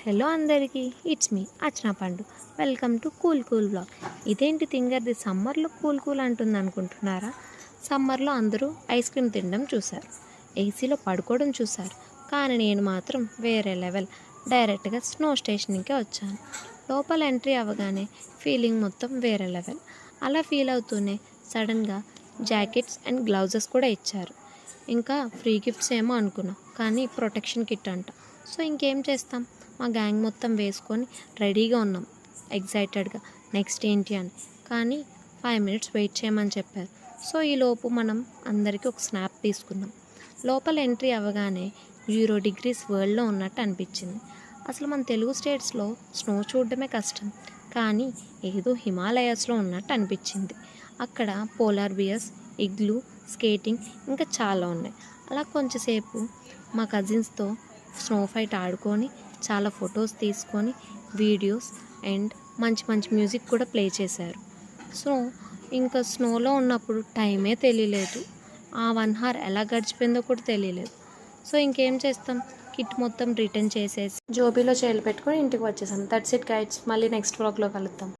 Hello అందరికీ, it's me అర్చన పండు. Welcome to cool blog. ఇదేంటి తింగర్ది సమ్మర్లో కూల్ అంటుంది అనుకుంటున్నారా? సమ్మర్లో అందరూ ఐస్ క్రీమ్ తినడం చూశారు, ఏసీలో పడుకోవడం చూశారు. కానీ నేను మాత్రం వేరే లెవెల్. డైరెక్ట్గా స్నో స్టేషన్కే వచ్చాను. లోపల ఎంట్రీ అవ్వగానే ఫీలింగ్ మొత్తం వేరే లెవెల్. అలా ఫీల్ అవుతూనే సడన్గా జాకెట్స్ అండ్ గ్లౌజెస్ కూడా ఇచ్చారు. ఇంకా ఫ్రీ గిఫ్ట్స్ ఏమో అనుకున్నాం, కానీ ప్రొటెక్షన్ కిట్ అంట. సో ఇంకేం చేస్తాం, మా గ్యాంగ్ మొత్తం వేసుకొని రెడీగా ఉన్నాం, ఎగ్జైటెడ్గా నెక్స్ట్ ఏంటి అని. కానీ 5 minutes వెయిట్ చేయమని చెప్పారు. సో ఈలోపు మనం అందరికీ ఒక స్నాప్ తీసుకున్నాం. లోపల ఎంట్రీ అవ్వగానే 0 degrees వరల్డ్లో ఉన్నట్టు అనిపించింది. అసలు మన తెలుగు స్టేట్స్లో స్నో చూడడమే కష్టం, కానీ ఏదో హిమాలయాస్లో ఉన్నట్టు అనిపించింది. అక్కడ పోలార్ బియర్స్, ఇగ్లూ, స్కేటింగ్ ఇంకా చాలా ఉన్నాయి. అలా కొంచెంసేపు మా కజిన్స్తో స్నో ఫైట్ ఆడుకొని చాలా ఫొటోస్ తీసుకొని వీడియోస్ అండ్ మంచి మంచి మ్యూజిక్ కూడా ప్లే చేశారు. సో ఇంకా స్నోలో ఉన్నప్పుడు టైమే తెలియలేదు, ఆ 1 hour ఎలా గడిచిపోయిందో కూడా తెలియలేదు. సో ఇంకేం చేస్తాం, కిట్ మొత్తం రిటర్న్ చేసేసి జోబీలో చేలు పెట్టుకొని ఇంటికి వచ్చేసాం. That's it guides. మళ్ళీ నెక్స్ట్ వ్లాగ్లో కలుద్దాం.